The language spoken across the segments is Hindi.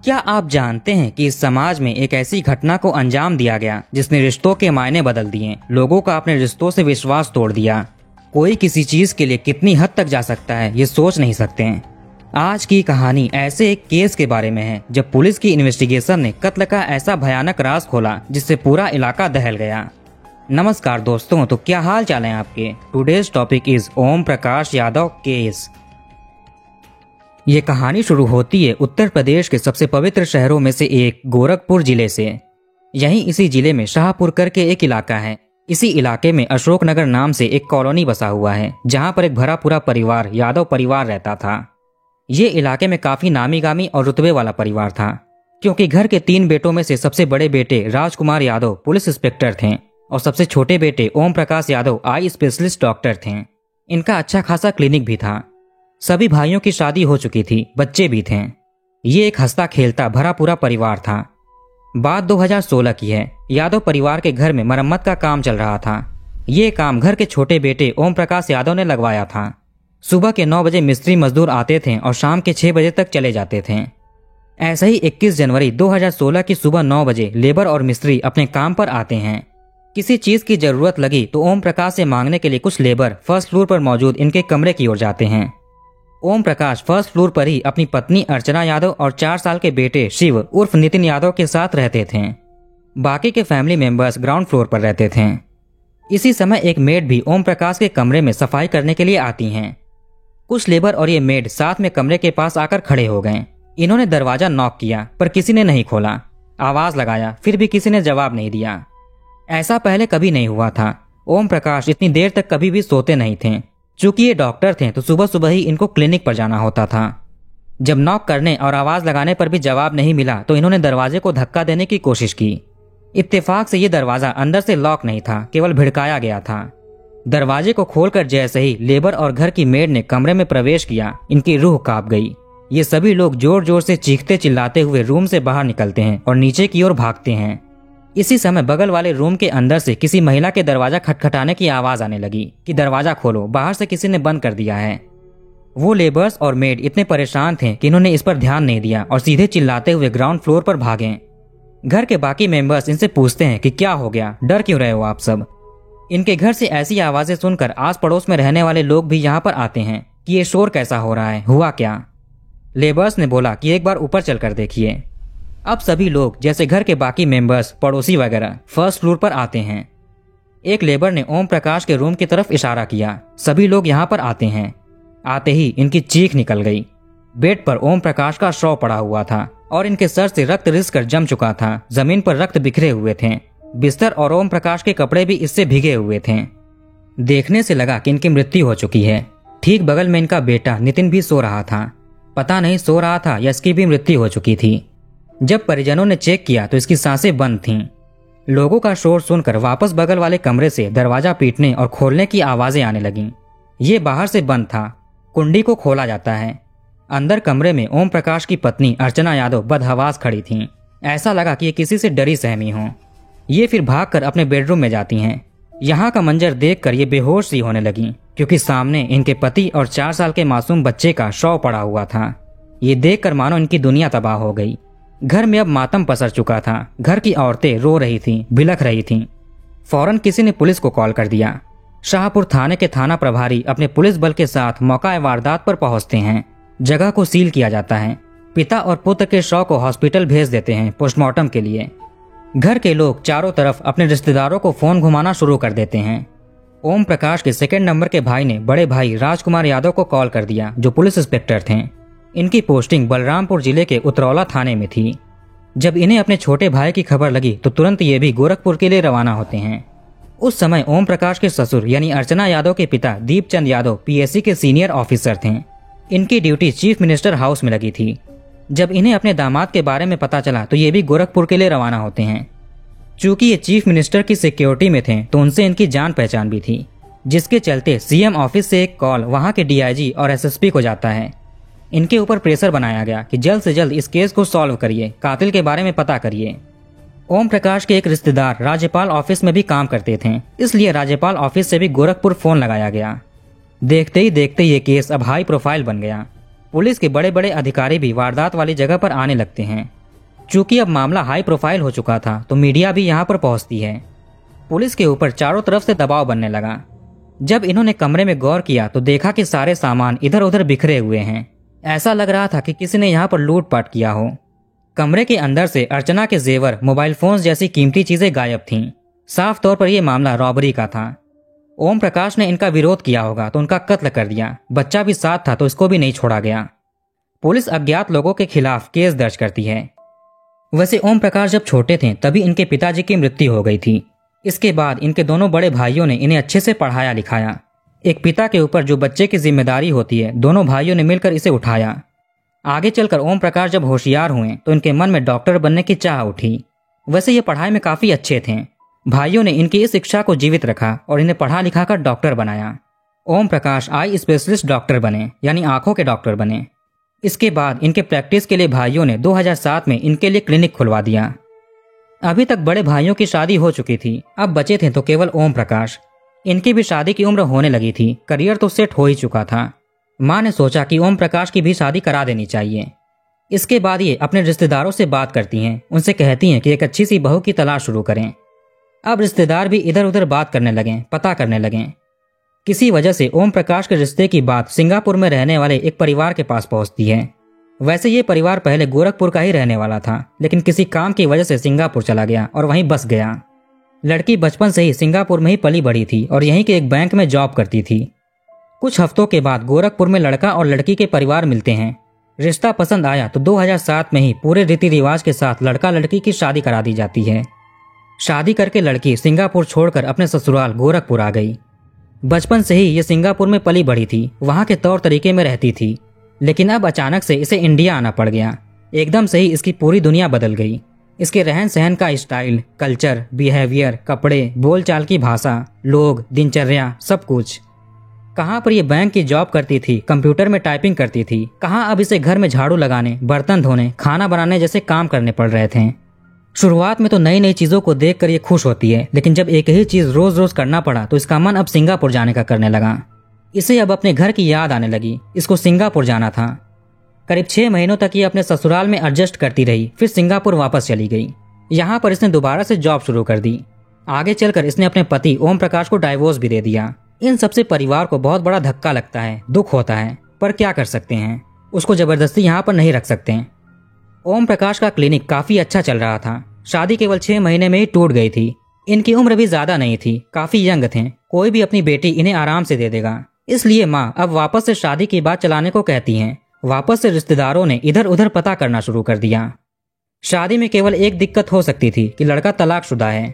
क्या आप जानते हैं कि इस समाज में एक ऐसी घटना को अंजाम दिया गया जिसने रिश्तों के मायने बदल दिए, लोगों का अपने रिश्तों से विश्वास तोड़ दिया। कोई किसी चीज के लिए कितनी हद तक जा सकता है ये सोच नहीं सकते हैं। आज की कहानी ऐसे एक केस के बारे में है जब पुलिस की इन्वेस्टिगेशन ने कत्ल का ऐसा भयानक राज खोला जिससे पूरा इलाका दहल गया। नमस्कार दोस्तों, तो क्या हाल चाल है आपके। Today's topic is Om Prakash Yadav case. ये कहानी शुरू होती है उत्तर प्रदेश के सबसे पवित्र शहरों में से एक गोरखपुर जिले से। यहीं इसी जिले में शाहपुर करके एक इलाका है। इसी इलाके में अशोकनगर नाम से एक कॉलोनी बसा हुआ है जहां पर एक भरा पूरा परिवार यादव परिवार रहता था। ये इलाके में काफी नामी गामी और रुतबे वाला परिवार था, क्योंकि घर के 3 बेटों में से सबसे बड़े बेटे राजकुमार यादव पुलिस इंस्पेक्टर थे और सबसे छोटे बेटे ओम Prakash Yadav eye specialist doctor थे। इनका अच्छा खासा क्लिनिक भी था। सभी भाइयों की शादी हो चुकी थी, बच्चे भी थे। ये एक हंसता खेलता भरा पूरा परिवार था। बात 2016 की है। यादव परिवार के घर में मरम्मत का काम चल रहा था। ये काम घर के छोटे बेटे ओम प्रकाश यादव ने लगवाया था। सुबह के 9 बजे मिस्त्री मजदूर आते थे और शाम के 6 बजे तक चले जाते थे। ऐसे ही 21 जनवरी 2016 की सुबह 9 बजे लेबर और मिस्त्री अपने काम पर आते हैं। किसी चीज की जरूरत लगी तो ओम प्रकाश से मांगने के लिए कुछ लेबर फर्स्ट फ्लोर पर मौजूद इनके कमरे की ओर जाते हैं। ओम प्रकाश फर्स्ट फ्लोर पर ही अपनी पत्नी अर्चना यादव और 4 साल के बेटे शिव उर्फ नितिन यादव के साथ रहते थे। बाकी के फैमिली मेंबर्स ग्राउंड फ्लोर पर रहते थे। इसी समय एक मेड भी ओम प्रकाश के कमरे में सफाई करने के लिए आती हैं। कुछ लेबर और ये मेड साथ में कमरे के पास आकर खड़े हो गए। इन्होंने दरवाजा नॉक किया पर किसी ने नहीं खोला। आवाज लगाया फिर भी किसी ने जवाब नहीं दिया। ऐसा पहले कभी नहीं हुआ था। ओम प्रकाश इतनी देर तक कभी भी सोते नहीं थे। चूंकि ये डॉक्टर थे तो सुबह सुबह ही इनको क्लिनिक पर जाना होता था। जब नॉक करने और आवाज लगाने पर भी जवाब नहीं मिला तो इन्होंने दरवाजे को धक्का देने की कोशिश की। इत्तेफाक से ये दरवाजा अंदर से लॉक नहीं था, केवल भिड़काया गया था। दरवाजे को खोलकर जैसे ही लेबर और घर की मेड ने कमरे में प्रवेश किया, इनकी रूह कांप गई। ये सभी लोग जोर जोर से चीखते चिल्लाते हुए रूम से बाहर निकलते हैं और नीचे की ओर भागते हैं। इसी समय बगल वाले रूम के अंदर से किसी महिला के दरवाजा खटखटाने की आवाज आने लगी कि दरवाजा खोलो, बाहर से किसी ने बंद कर दिया है। वो लेबर्स और मेड इतने परेशान थे कि इन्होंने इस पर ध्यान नहीं दिया और सीधे चिल्लाते हुए ग्राउंड फ्लोर पर भागे। घर के बाकी मेंबर्स इनसे पूछते हैं कि क्या हो गया, डर क्यों रहे हो आप सब। इनके घर से ऐसी आवाजें सुनकर आस पड़ोस में रहने वाले लोग भी यहाँ पर आते हैं कि ये शोर कैसा हो रहा है, हुआ क्या। लेबर्स ने बोला कि एक बार ऊपर चलकर देखिए। अब सभी लोग जैसे घर के बाकी मेंबर्स, पड़ोसी वगैरह फर्स्ट फ्लोर पर आते हैं। एक लेबर ने ओम प्रकाश के रूम की तरफ इशारा किया। सभी लोग यहाँ पर आते हैं। आते ही इनकी चीख निकल गई। बेड पर ओम प्रकाश का शव पड़ा हुआ था और इनके सर से रक्त रिस कर जम चुका था। जमीन पर रक्त बिखरे हुए थे। बिस्तर और ओम प्रकाश के कपड़े भी इससे भीगे हुए थे। देखने से लगा कि इनकी मृत्यु हो चुकी है। ठीक बगल में इनका बेटा नितिन भी सो रहा था। पता नहीं सो रहा था या इसकी भी मृत्यु हो चुकी थी। जब परिजनों ने चेक किया तो इसकी सांसें बंद थीं। लोगों का शोर सुनकर वापस बगल वाले कमरे से दरवाजा पीटने और खोलने की आवाजें आने लगीं। ये बाहर से बंद था। कुंडी को खोला जाता है। अंदर कमरे में ओम प्रकाश की पत्नी अर्चना यादव बदहवास खड़ी थीं। ऐसा लगा कि ये किसी से डरी सहमी हों। ये फिर भागकर अपने बेडरूम में जाती हैं। यहाँ का मंजर देखकर ये बेहोश सी होने लगी, क्योंकि सामने इनके पति और 4 साल के मासूम बच्चे का शव पड़ा हुआ था। ये देखकर मानो इनकी दुनिया तबाह हो गई। घर में अब मातम पसर चुका था। घर की औरतें रो रही थीं, बिलख रही थीं। फौरन किसी ने पुलिस को कॉल कर दिया। शाहपुर थाने के थाना प्रभारी अपने पुलिस बल के साथ मौका वारदात पर पहुंचते हैं। जगह को सील किया जाता है। पिता और पुत्र के शव को हॉस्पिटल भेज देते हैं पोस्टमार्टम के लिए। घर के लोग चारों तरफ अपने रिश्तेदारों को फोन घुमाना शुरू कर देते हैं। ओम प्रकाश के सेकंड नंबर के भाई ने बड़े भाई राजकुमार यादव को कॉल कर दिया, जो पुलिस इंस्पेक्टर थे। इनकी पोस्टिंग बलरामपुर जिले के उतरौला थाने में थी। जब इन्हें अपने छोटे भाई की खबर लगी तो तुरंत ये भी गोरखपुर के लिए रवाना होते हैं। उस समय ओम प्रकाश के ससुर यानी अर्चना यादव के पिता दीपचंद यादव पीएससी के सीनियर ऑफिसर थे। इनकी ड्यूटी चीफ मिनिस्टर हाउस में लगी थी। जब इन्हें अपने दामाद के बारे में पता चला तो ये भी गोरखपुर के लिए रवाना होते हैं। चूंकि ये चीफ मिनिस्टर की सिक्योरिटी में थे तो उनसे इनकी जान पहचान भी थी, जिसके चलते सीएम ऑफिस से एक कॉल वहां के डीआईजी और एसएसपी को जाता है। इनके ऊपर प्रेशर बनाया गया कि जल्द से जल्द इस केस को सॉल्व करिए, कातिल के बारे में पता करिए। ओम प्रकाश के एक रिश्तेदार राज्यपाल ऑफिस में भी काम करते थे, इसलिए राज्यपाल ऑफिस से भी गोरखपुर फोन लगाया गया। देखते ही देखते ये केस अब हाई प्रोफाइल बन गया। पुलिस के बड़े बड़े अधिकारी भी वारदात वाली जगह पर आने लगते हैं। चूंकि अब मामला हाई प्रोफाइल हो चुका था तो मीडिया भी यहाँ पर पहुंचती है। पुलिस के ऊपर चारों तरफ से दबाव बनने लगा। जब इन्होंने कमरे में गौर किया तो देखा कि सारे सामान इधर उधर बिखरे हुए हैं। ऐसा लग रहा था कि किसी ने यहाँ पर लूटपाट किया हो। कमरे के अंदर से अर्चना के जेवर, मोबाइल फोन्स जैसी कीमती चीजें गायब थीं। साफ तौर पर यह मामला रॉबरी का था। ओम प्रकाश ने इनका विरोध किया होगा तो उनका कत्ल कर दिया। बच्चा भी साथ था तो इसको भी नहीं छोड़ा गया। पुलिस अज्ञात लोगों के खिलाफ केस दर्ज करती है। वैसे ओम प्रकाश जब छोटे थे तभी इनके पिताजी की मृत्यु हो गई थी। इसके बाद इनके दोनों बड़े भाइयों ने इन्हें अच्छे से पढ़ाया लिखाया। एक पिता के ऊपर जो बच्चे की जिम्मेदारी होती है, दोनों भाइयों ने मिलकर इसे उठाया। आगे चलकर ओम प्रकाश जब होशियार हुए तो इनके मन में डॉक्टर बनने की चाह उठी। वैसे ये पढ़ाई में काफी अच्छे थे। भाइयों ने इनकी इस इच्छा को जीवित रखा और इन्हें पढ़ा लिखा कर डॉक्टर बनाया। Om Prakash eye specialist doctor बने, यानी आंखों के डॉक्टर बने। इसके बाद इनके प्रैक्टिस के लिए भाइयों ने 2007 में इनके लिए क्लिनिक खुलवा दिया। अभी तक बड़े भाइयों की शादी हो चुकी थी, अब बचे थे तो केवल ओम प्रकाश। इनकी भी शादी की उम्र होने लगी थी, करियर तो सेट हो ही चुका था। माँ ने सोचा कि ओम प्रकाश की भी शादी करा देनी चाहिए। इसके बाद ये अपने रिश्तेदारों से बात करती हैं, उनसे कहती हैं कि एक अच्छी सी बहू की तलाश शुरू करें। अब रिश्तेदार भी इधर उधर बात करने लगे, पता करने लगे। किसी वजह से ओम प्रकाश के रिश्ते की बात सिंगापुर में रहने वाले एक परिवार के पास पहुंचती है। वैसे ये परिवार पहले गोरखपुर का ही रहने वाला था, लेकिन किसी काम की वजह से सिंगापुर चला गया और वहीं बस गया। लड़की बचपन से ही सिंगापुर में ही पली बड़ी थी और यहीं के एक बैंक में जॉब करती थी। कुछ हफ्तों के बाद गोरखपुर में लड़का और लड़की के परिवार मिलते हैं। रिश्ता पसंद आया तो 2007 में ही पूरे रीति रिवाज के साथ लड़का लड़की की शादी करा दी जाती है। शादी करके लड़की सिंगापुर छोड़कर अपने ससुराल गोरखपुर आ गई। बचपन से ही ये सिंगापुर में पली बड़ी थी, वहां के तौर तरीके में रहती थी, लेकिन अब अचानक से इसे इंडिया आना पड़ गया। एकदम से ही इसकी पूरी दुनिया बदल गई। इसके रहन सहन का स्टाइल, कल्चर, बिहेवियर, कपड़े, बोलचाल की भाषा, लोग, दिनचर्या, सब कुछ। कहाँ पर ये बैंक की जॉब करती थी, कंप्यूटर में टाइपिंग करती थी, कहाँ अब इसे घर में झाड़ू लगाने, बर्तन धोने, खाना बनाने जैसे काम करने पड़ रहे थे। शुरुआत में तो नई नई चीजों को देखकर ये खुश होती है, लेकिन जब एक ही चीज रोज रोज करना पड़ा तो इसका मन अब सिंगापुर जाने का करने लगा। इसे अब अपने घर की याद आने लगी। इसको सिंगापुर जाना था। करीब 6 महीनों तक ये अपने ससुराल में एडजस्ट करती रही, फिर सिंगापुर वापस चली गई। यहाँ पर इसने दोबारा से जॉब शुरू कर दी। आगे चलकर इसने अपने पति ओम प्रकाश को डाइवोर्स भी दे दिया। इन सबसे परिवार को बहुत बड़ा धक्का लगता है, दुख होता है, पर क्या कर सकते हैं, उसको जबरदस्ती यहाँ पर नहीं रख सकते। ओम प्रकाश का क्लिनिक काफी अच्छा चल रहा था। शादी केवल 6 महीने में ही टूट गई थी। इनकी उम्र भी ज्यादा नहीं थी, काफी यंग थे। कोई भी अपनी बेटी इन्हें आराम से दे देगा। इसलिए माँ अब वापस से शादी की बात चलाने को कहती हैं। वापस से रिश्तेदारों ने इधर उधर पता करना शुरू कर दिया। शादी में केवल एक दिक्कत हो सकती थी कि लड़का तलाकशुदा है।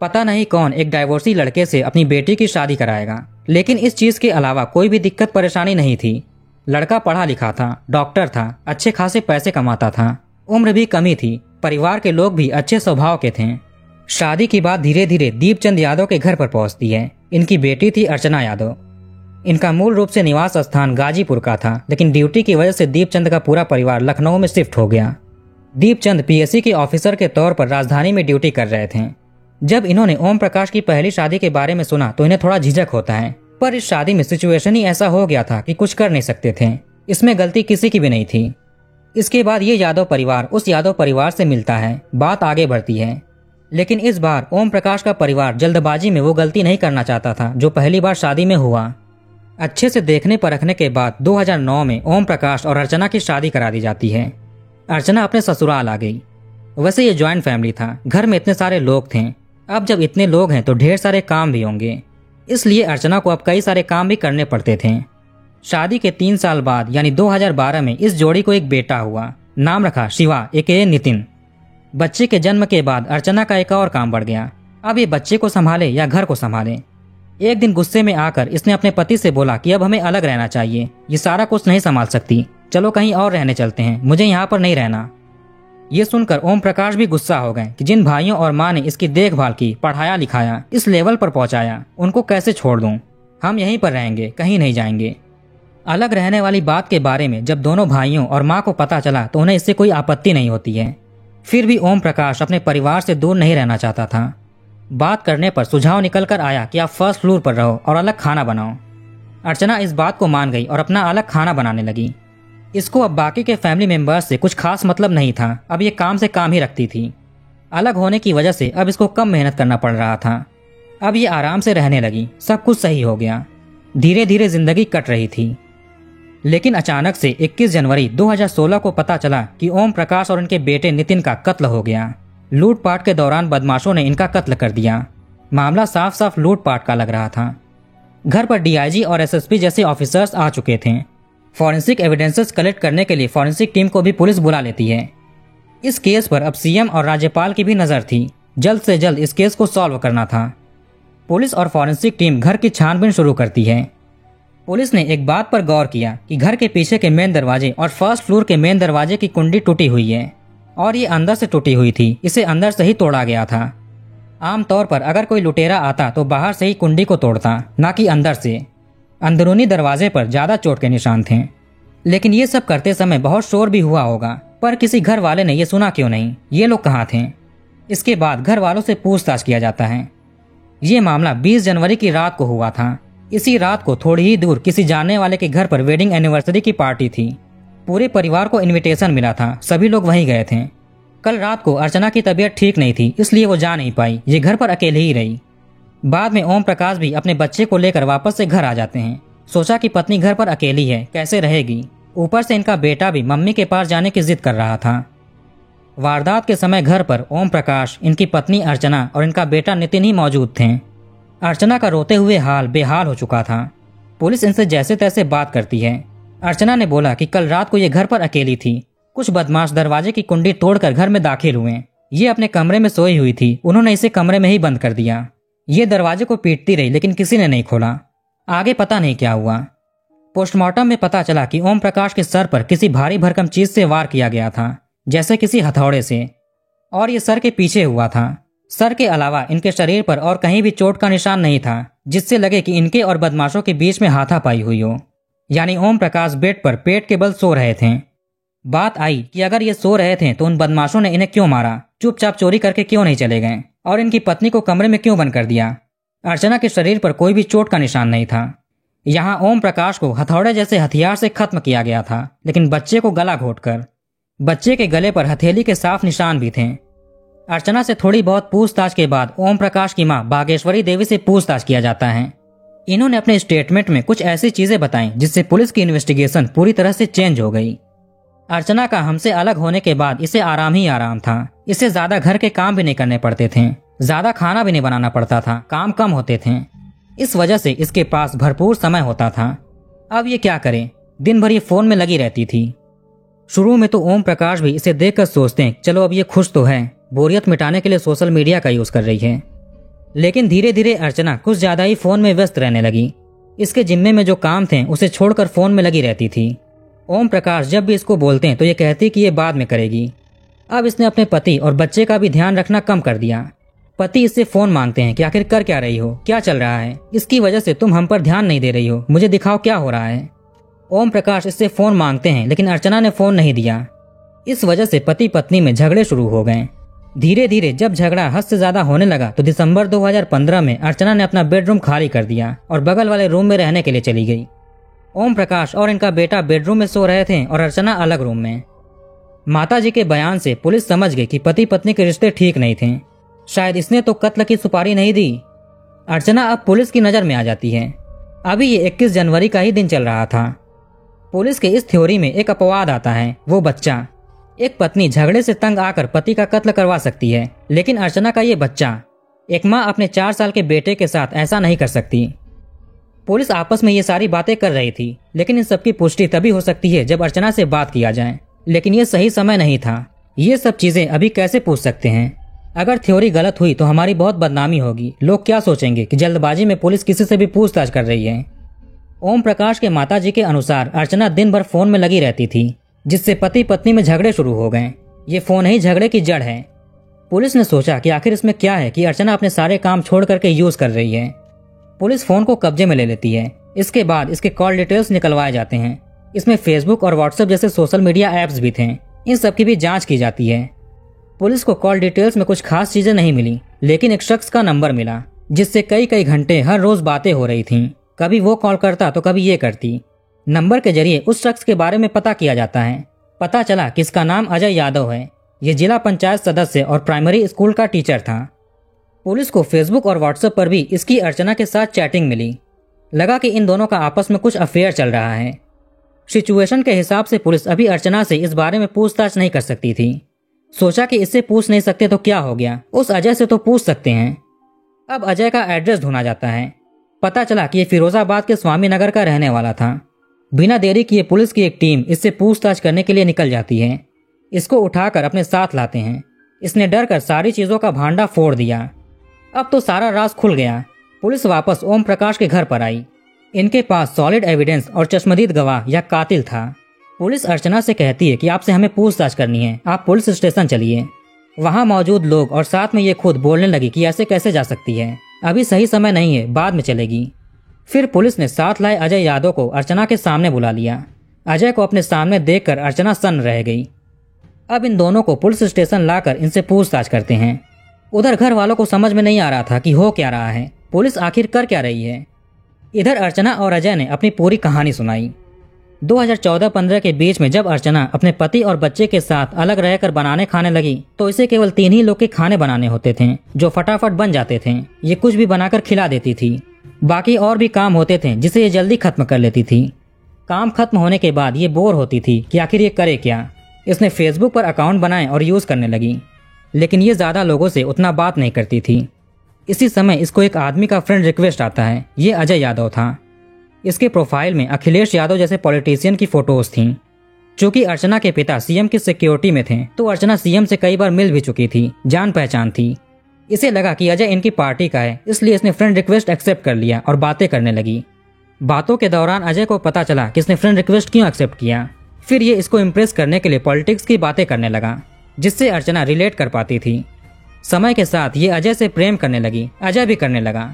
पता नहीं कौन एक डाइवोर्सी लड़के से अपनी बेटी की शादी कराएगा, लेकिन इस चीज के अलावा कोई भी दिक्कत परेशानी नहीं थी। लड़का पढ़ा लिखा था, डॉक्टर था, अच्छे खासे पैसे कमाता था, उम्र भी कम ही थी, परिवार के लोग भी अच्छे स्वभाव के थे। शादी की बात धीरे धीरे दीपचंद यादव के घर पर पहुंचती है। इनकी बेटी थी अर्चना यादव। इनका मूल रूप से निवास स्थान गाजीपुर का था, लेकिन ड्यूटी की वजह से दीपचंद का पूरा परिवार लखनऊ में शिफ्ट हो गया। दीपचंद पीएससी के ऑफिसर के तौर पर राजधानी में ड्यूटी कर रहे थे। जब इन्होंने ओम प्रकाश की पहली शादी के बारे में सुना तो इन्हें थोड़ा झिझक होता है, पर इस शादी में सिचुएशन ही ऐसा हो गया था कि कुछ कर नहीं सकते थे। इसमें गलती किसी की भी नहीं थी। इसके बाद ये यादव परिवार उस यादव परिवार से मिलता है, बात आगे बढ़ती है। लेकिन इस बार ओम प्रकाश का परिवार जल्दबाजी में वो गलती नहीं करना चाहता था जो पहली बार शादी में हुआ। अच्छे से देखने परखने के बाद 2009 में ओम प्रकाश और अर्चना की शादी करा दी जाती है। अर्चना अपने ससुराल आ गई। वैसे ये ज्वाइंट फैमिली था, घर में इतने सारे लोग थे। अब जब इतने लोग हैं तो ढेर सारे काम भी होंगे, इसलिए अर्चना को अब कई सारे काम भी करने पड़ते थे। शादी के 3 साल बाद यानी 2012 में इस जोड़ी को एक बेटा हुआ। नाम रखा शिवा एके नितिन। बच्चे के जन्म के बाद अर्चना का एक और काम बढ़ गया। अब ये बच्चे को संभाले या घर को संभाले। एक दिन गुस्से में आकर इसने अपने पति से बोला कि अब हमें अलग रहना चाहिए, ये सारा कुछ नहीं संभाल सकती, चलो कहीं और रहने चलते हैं, मुझे यहाँ पर नहीं रहना। ये सुनकर ओम प्रकाश भी गुस्सा हो गए कि जिन भाइयों और माँ ने इसकी देखभाल की, पढ़ाया लिखाया, इस लेवल पर पहुंचाया, उनको कैसे छोड़ दूं। हम यहीं पर रहेंगे, कहीं नहीं जाएंगे। अलग रहने वाली बात के बारे में जब दोनों भाइयों और माँ को पता चला तो उन्हें इससे कोई आपत्ति नहीं होती है। फिर भी ओम प्रकाश अपने परिवार से दूर नहीं रहना चाहता था। बात करने पर सुझाव निकल कर आया कि आप फर्स्ट फ्लोर पर रहो और अलग खाना बनाओ। अर्चना इस बात को मान गई और अपना अलग खाना बनाने लगी। इसको अब बाकी के फैमिली मेंबर्स से कुछ खास मतलब नहीं था, अब ये काम से काम ही रखती थी। अलग होने की वजह से अब इसको कम मेहनत करना पड़ रहा था। अब ये आराम से रहने लगी, सब कुछ सही हो गया। धीरे धीरे जिंदगी कट रही थी। लेकिन अचानक से 21 जनवरी 2016 को पता चला कि ओम प्रकाश और इनके बेटे नितिन का कत्ल हो गया। लूटपाट के दौरान बदमाशों ने इनका कत्ल कर दिया। मामला साफ साफ लूटपाट का लग रहा था। घर पर डीआईजी और एसएसपी जैसे ऑफिसर्स आ चुके थे। फॉरेंसिक एविडेंसेस कलेक्ट करने के लिए फॉरेंसिक टीम को भी पुलिस बुला लेती है। इस केस पर अब सीएम और राज्यपाल की भी नजर थी। जल्द से जल्द इस केस को सॉल्व करना था। पुलिस और फॉरेंसिक टीम घर की छानबीन शुरू करती है। पुलिस ने एक बात पर गौर किया कि घर के पीछे के मेन दरवाजे और फर्स्ट फ्लोर के मेन दरवाजे की कुंडी टूटी हुई है और ये अंदर से टूटी हुई थी, इसे अंदर से ही तोड़ा गया था। आमतौर पर अगर कोई लुटेरा आता तो बाहर से ही कुंडी को तोड़ता, ना कि अंदर से। अंदरूनी दरवाजे पर ज्यादा चोट के निशान थे। लेकिन ये सब करते समय बहुत शोर भी हुआ होगा, पर किसी घर वाले ने ये सुना क्यों नहीं? ये लोग कहाँ थे? इसके बाद घर वालों से पूछताछ किया जाता है। ये मामला 20 जनवरी की रात को हुआ था। इसी रात को थोड़ी ही दूर किसी जानने वाले के घर पर वेडिंग एनिवर्सरी की पार्टी थी। पूरे परिवार को इनविटेशन मिला था, सभी लोग वहीं गए थे। कल रात को अर्चना की तबीयत ठीक नहीं थी, इसलिए वो जा नहीं पाई। ये घर पर अकेले ही रही। बाद में ओम प्रकाश भी अपने बच्चे को लेकर वापस से घर आ जाते हैं। सोचा कि पत्नी घर पर अकेली है, कैसे रहेगी। ऊपर से इनका बेटा भी मम्मी के पास जाने की जिद कर रहा था। वारदात के समय घर पर ओम प्रकाश, इनकी पत्नी अर्चना और इनका बेटा नितिन ही मौजूद थे। अर्चना का रोते हुए हाल बेहाल हो चुका था। पुलिस इनसे जैसे तैसे बात करती है। अर्चना ने बोला कि कल रात को ये घर पर अकेली थी। कुछ बदमाश दरवाजे की कुंडी तोड़कर घर में दाखिल हुए। ये अपने कमरे में सोई हुई थी, उन्होंने इसे कमरे में ही बंद कर दिया। ये दरवाजे को पीटती रही लेकिन किसी ने नहीं खोला। आगे पता नहीं क्या हुआ। पोस्टमार्टम में पता चला कि ओम प्रकाश के सर पर किसी भारी भरकम चीज से वार किया गया था, जैसे किसी हथौड़े से, और ये सर के पीछे हुआ था। सर के अलावा इनके शरीर पर और कहीं भी चोट का निशान नहीं था, जिससे लगे कि इनके और बदमाशों के बीच में हाथापाई हुई हो। यानी ओम प्रकाश बेड पर पेट के बल सो रहे थे। बात आई कि अगर ये सो रहे थे तो उन बदमाशों ने इन्हें क्यों मारा, चुपचाप चोरी करके क्यों नहीं चले गए, और इनकी पत्नी को कमरे में क्यों बंद कर दिया। अर्चना के शरीर पर कोई भी चोट का निशान नहीं था। यहाँ ओम प्रकाश को हथौड़े जैसे हथियार से खत्म किया गया था, लेकिन बच्चे को गला घोटकर। बच्चे के गले पर हथेली के साफ निशान भी थे। अर्चना से थोड़ी बहुत पूछताछ के बाद ओम प्रकाश की मां बागेश्वरी देवी से पूछताछ किया जाता है। इन्होंने अपने स्टेटमेंट में कुछ ऐसी चीजें बताई जिससे पुलिस की इन्वेस्टिगेशन पूरी तरह से चेंज हो गई। अर्चना का हमसे अलग होने के बाद इसे आराम ही आराम था। इसे ज्यादा घर के काम भी नहीं करने पड़ते थे, ज्यादा खाना भी नहीं बनाना पड़ता था, काम कम होते थे। इस वजह से इसके पास भरपूर समय होता था। अब ये क्या करे, दिन भर ये फोन में लगी रहती थी। शुरू में तो ओम प्रकाश भी इसे देखकर सोचते हैं चलो अब ये खुश तो है, बोरियत मिटाने के लिए सोशल मीडिया का यूज कर रही है। लेकिन धीरे धीरे अर्चना कुछ ज्यादा ही फोन में व्यस्त रहने लगी। इसके जिम्मे में जो काम थे उसे छोड़कर फोन में लगी रहती थी। ओम प्रकाश जब भी इसको बोलते हैं तो ये कहती कि ये बाद में करेगी। अब इसने अपने पति और बच्चे का भी ध्यान रखना कम कर दिया। पति इससे फोन मांगते हैं कि आखिर कर क्या रही हो, क्या चल रहा है, इसकी वजह से तुम हम पर ध्यान नहीं दे रही हो, मुझे दिखाओ क्या हो रहा है। ओम प्रकाश इससे फोन मांगते हैं लेकिन अर्चना ने फोन नहीं दिया। इस वजह से पति पत्नी में झगड़े शुरू हो गए। धीरे धीरे जब झगड़ा हद से ज्यादा होने लगा तो दिसंबर 2015 में अर्चना ने अपना बेडरूम खाली कर दिया और बगल वाले रूम में रहने के लिए चली गई। ओम प्रकाश और इनका बेटा बेडरूम में सो रहे थे और अर्चना अलग रूम में। माताजी के बयान से पुलिस समझ गई कि पति पत्नी के रिश्ते ठीक नहीं थे। शायद इसने तो कत्ल की सुपारी नहीं दी। अर्चना अब पुलिस की नजर में आ जाती है। अभी ये 21 जनवरी का ही दिन चल रहा था। पुलिस के इस थ्योरी में एक अपवाद आता है, वो बच्चा। एक पत्नी झगड़े से तंग आकर पति का कत्ल करवा सकती है, लेकिन अर्चना का ये बच्चा, एक माँ अपने 4 साल के बेटे के साथ ऐसा नहीं कर सकती। पुलिस आपस में ये सारी बातें कर रही थी, लेकिन इन सबकी पुष्टि तभी हो सकती है जब अर्चना से बात किया जाए। लेकिन ये सही समय नहीं था। ये सब चीजें अभी कैसे पूछ सकते हैं? अगर थ्योरी गलत हुई तो हमारी बहुत बदनामी होगी। लोग क्या सोचेंगे कि जल्दबाजी में पुलिस किसी से भी पूछताछ कर रही है। ओम प्रकाश के माताजी के अनुसार अर्चना दिन भर फोन में लगी रहती थी, जिससे पति पत्नी में झगड़े शुरू हो गए। ये फोन ही झगड़े की जड़ है। पुलिस ने सोचा कि आखिर इसमें क्या है कि अर्चना अपने सारे काम छोड़ करके यूज कर रही है। पुलिस फोन को कब्जे में ले लेती है। इसके बाद इसके कॉल डिटेल्स निकलवाए जाते हैं। इसमें फेसबुक और व्हाट्सएप जैसे सोशल मीडिया ऐप्स भी थे। इन सब की भी जांच की जाती है। पुलिस को कॉल डिटेल्स में कुछ खास चीजें नहीं मिली, लेकिन एक शख्स का नंबर मिला जिससे कई कई घंटे हर रोज बातें हो रही थीं। कभी वो कॉल करता तो कभी ये करती। नंबर के जरिए उस शख्स के बारे में पता किया जाता है। पता चला कि इसका नाम अजय यादव है। ये जिला पंचायत सदस्य और प्राइमरी स्कूल का टीचर था। पुलिस को फेसबुक और व्हाट्सएप पर भी इसकी अर्चना के साथ चैटिंग मिली। लगा कि इन दोनों का आपस में कुछ अफेयर चल रहा है। सिचुएशन के हिसाब से पुलिस अभी अर्चना से इस बारे में पूछताछ नहीं कर सकती थी। सोचा कि इससे पूछ नहीं सकते तो क्या हो गया, उस अजय से तो पूछ सकते हैं। अब अजय का एड्रेस ढूंढा जाता है। पता चला कि ये फिरोजाबाद के स्वामी नगर का रहने वाला था। बिना देरी किए पुलिस की एक टीम इससे पूछताछ करने के लिए निकल जाती है। इसको उठाकर अपने साथ लाते हैं। इसने डर कर सारी चीजों का भांडा फोड़ दिया। अब तो सारा राज खुल गया। पुलिस वापस ओम प्रकाश के घर पर आई। इनके पास सॉलिड एविडेंस और चश्मदीद गवाह या कातिल था। पुलिस अर्चना से कहती है कि आपसे हमें पूछताछ करनी है, आप पुलिस स्टेशन चलिए। वहां मौजूद लोग और साथ में ये खुद बोलने लगी कि ऐसे कैसे जा सकती है, अभी सही समय नहीं है, बाद में चलेगी। फिर पुलिस ने साथ लाए अजय यादव को अर्चना के सामने बुला लिया। अजय को अपने सामने देखकर अर्चना सन्न रह गई। अब इन दोनों को पुलिस स्टेशन लाकर इनसे पूछताछ करते हैं। उधर घर वालों को समझ में नहीं आ रहा था कि हो क्या रहा है, पुलिस आखिर कर क्या रही है। इधर अर्चना और अजय ने अपनी पूरी कहानी सुनाई। 2014-15 के बीच में जब अर्चना अपने पति और बच्चे के साथ अलग रहकर बनाने खाने लगी तो इसे केवल 3 ही लोग के खाने बनाने होते थे जो फटाफट बन जाते थे। ये कुछ भी बनाकर खिला देती थी। बाकी और भी काम होते थे जिसे ये जल्दी खत्म कर लेती थी। काम खत्म होने के बाद ये बोर होती थी कि आखिर ये करे क्या। इसने फेसबुक पर अकाउंट बनाए और यूज करने लगी, लेकिन ये ज्यादा लोगों से उतना बात नहीं करती थी। इसी समय इसको एक आदमी का फ्रेंड रिक्वेस्ट आता है। ये अजय यादव था। इसके प्रोफाइल में अखिलेश यादव जैसे पॉलिटिशियन की फोटोज थीं। चूंकि अर्चना के पिता सीएम की सिक्योरिटी में थे तो अर्चना सीएम से कई बार मिल भी चुकी थी, जान पहचान थी। इसे लगा कि अजय इनकी पार्टी का है, इसलिए इसने फ्रेंड रिक्वेस्ट एक्सेप्ट कर लिया और बातें करने लगी। बातों के दौरान अजय को पता चला कि इसने फ्रेंड रिक्वेस्ट क्यों एक्सेप्ट किया। फिर ये इसको इम्प्रेस करने के लिए पॉलिटिक्स की बातें करने लगा, जिससे अर्चना रिलेट कर पाती थी। समय के साथ ये अजय से प्रेम करने लगी, अजय भी करने लगा।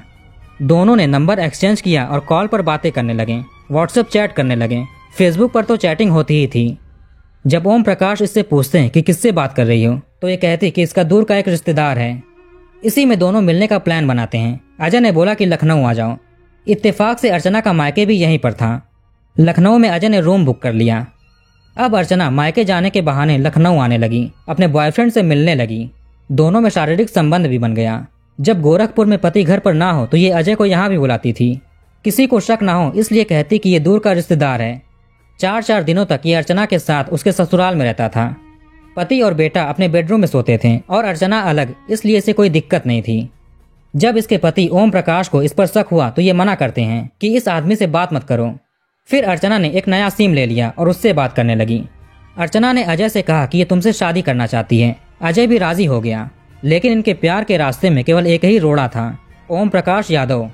दोनों ने नंबर एक्सचेंज किया और कॉल पर बातें करने लगे, व्हाट्सएप चैट करने लगे। फेसबुक पर तो चैटिंग होती ही थी। जब ओम प्रकाश इससे पूछते हैं कि किससे बात कर रही हो तो ये कहती कि इसका दूर का एक रिश्तेदार है। इसी में दोनों मिलने का प्लान बनाते हैं। अजय ने बोला कि लखनऊ आ जाओ। इत्तेफाक से अर्चना का मायके भी यहीं पर था। लखनऊ में अजय ने रूम बुक कर लिया। अब अर्चना मायके जाने के बहाने लखनऊ आने लगी, अपने बॉयफ्रेंड से मिलने लगी। दोनों में शारीरिक संबंध भी बन गया। जब गोरखपुर में पति घर पर ना हो तो ये अजय को यहाँ भी बुलाती थी। किसी को शक ना हो इसलिए कहती कि ये दूर का रिश्तेदार है। 4 दिनों तक ये अर्चना के साथ उसके ससुराल में रहता था। पति और बेटा अपने बेडरूम में सोते थे और अर्चना अलग, इसलिए इसे कोई दिक्कत नहीं थी। जब इसके पति ओम प्रकाश को इस पर शक हुआ तो ये मना करते हैं कि इस आदमी से बात मत करो। फिर अर्चना ने एक नया सिम ले लिया और उससे बात करने लगी। अर्चना ने अजय से कहा कि ये तुमसे शादी करना चाहती है। अजय भी राजी हो गया, लेकिन इनके प्यार के रास्ते में केवल एक ही रोड़ा था, ओम प्रकाश यादव।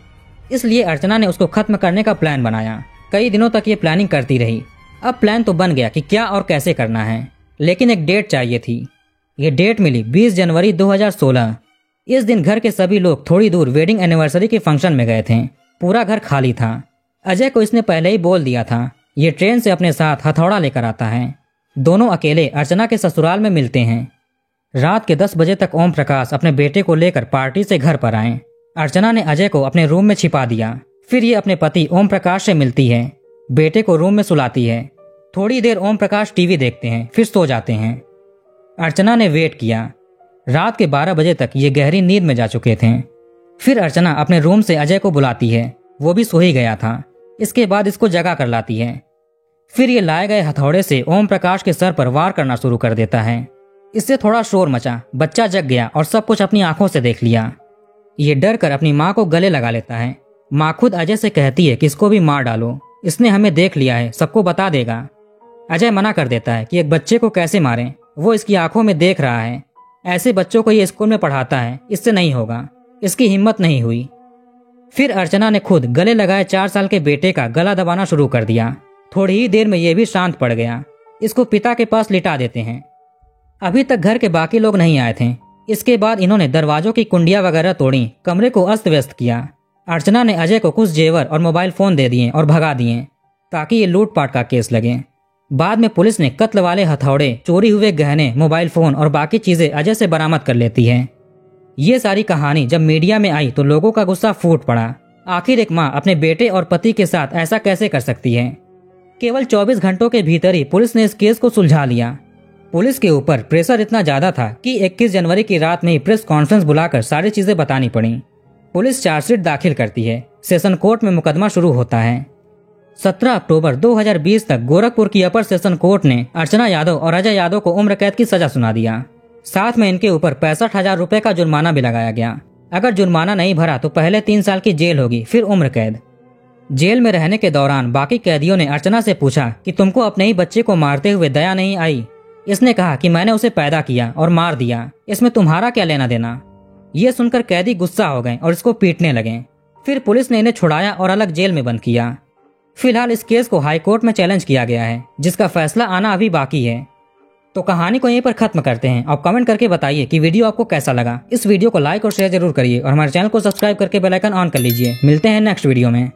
इसलिए अर्चना ने उसको खत्म करने का प्लान बनाया। कई दिनों तक ये प्लानिंग करती रही। अब प्लान तो बन गया कि क्या और कैसे करना है, लेकिन एक डेट चाहिए थी। ये डेट मिली 20 जनवरी 2016। इस दिन घर के सभी लोग थोड़ी दूर वेडिंग एनिवर्सरी के फंक्शन में गए थे। पूरा घर खाली था। अजय को इसने पहले ही बोल दिया था ये ट्रेन से अपने साथ हथौड़ा लेकर आता है। दोनों अकेले अर्चना के ससुराल में मिलते हैं। रात के 10 बजे तक ओम प्रकाश अपने बेटे को लेकर पार्टी से घर पर आए। अर्चना ने अजय को अपने रूम में छिपा दिया। फिर ये अपने पति ओम प्रकाश से मिलती है, बेटे को रूम में सुलाती है। थोड़ी देर ओम प्रकाश टीवी देखते हैं, फिर सो जाते हैं। अर्चना ने वेट किया। रात के 12 बजे तक ये गहरी नींद में जा चुके थे। फिर अर्चना अपने रूम से अजय को बुलाती है, वो भी सो ही गया था। इसके बाद इसको जगा कर लाती है। फिर ये लाए गए हथौड़े से ओम प्रकाश के सर पर वार करना शुरू कर देता है। इससे थोड़ा शोर मचा, बच्चा जग गया और सब कुछ अपनी आंखों से देख लिया। ये डर कर अपनी माँ को गले लगा लेता है। माँ खुद अजय से कहती है कि इसको भी मार डालो, इसने हमें देख लिया है, सबको बता देगा। अजय मना कर देता है कि एक बच्चे को कैसे मारें, वो इसकी आंखों में देख रहा है। ऐसे बच्चों को ये स्कूल में पढ़ाता है, इससे नहीं होगा। इसकी हिम्मत नहीं हुई। फिर अर्चना ने खुद गले लगाए 4 साल के बेटे का गला दबाना शुरू कर दिया। थोड़ी ही देर में ये भी शांत पड़ गया। इसको पिता के पास लिटा देते हैं। अभी तक घर के बाकी लोग नहीं आए थे। इसके बाद इन्होंने दरवाजों की कुंडियां वगैरह तोड़ी, कमरे को अस्त व्यस्त किया। अर्चना ने अजय को कुछ जेवर और मोबाइल फोन दे दिए और भगा दिए ताकि ये लूटपाट का केस लगे। बाद में पुलिस ने कत्ल वाले हथौड़े, चोरी हुए गहने, मोबाइल फोन और बाकी चीजें अजय से बरामद कर लेती है। ये सारी कहानी जब मीडिया में आई तो लोगों का गुस्सा फूट पड़ा। आखिर एक माँ अपने बेटे और पति के साथ ऐसा कैसे कर सकती है। केवल 24 घंटों के भीतर ही पुलिस ने इस केस को सुलझा लिया। पुलिस के ऊपर प्रेशर इतना ज्यादा था कि 21 जनवरी की रात में ही प्रेस कॉन्फ्रेंस बुलाकर सारी चीजें बतानी पड़ी। पुलिस चार्जशीट दाखिल करती है। सेशन कोर्ट में मुकदमा शुरू होता है। 17 अक्टूबर 2020 तक गोरखपुर की अपर सेशन कोर्ट ने अर्चना यादव और अजय यादव को उम्र कैद की सजा सुना दिया। साथ में इनके ऊपर 65,000 रुपए का जुर्माना भी लगाया गया। अगर जुर्माना नहीं भरा तो पहले 3 साल की जेल होगी, फिर उम्र कैद। जेल में रहने के दौरान बाकी कैदियों ने अर्चना से पूछा कि तुमको अपने ही बच्चे को मारते हुए दया नहीं आई। इसने कहा कि मैंने उसे पैदा किया और मार दिया, इसमें तुम्हारा क्या लेना देना। ये सुनकर कैदी गुस्सा हो गए और इसको पीटने लगे। फिर पुलिस ने इन्हें छुड़ाया और अलग जेल में बंद किया। फिलहाल इस केस को हाई कोर्ट में चैलेंज किया गया है, जिसका फैसला आना अभी बाकी है। तो कहानी को यहीं पर खत्म करते हैं। आप कमेंट करके बताइए कि वीडियो आपको कैसा लगा। इस वीडियो को लाइक और शेयर जरूर करिए और हमारे चैनल को सब्सक्राइब करके बेल आइकन ऑन कर लीजिए। मिलते हैं नेक्स्ट वीडियो में।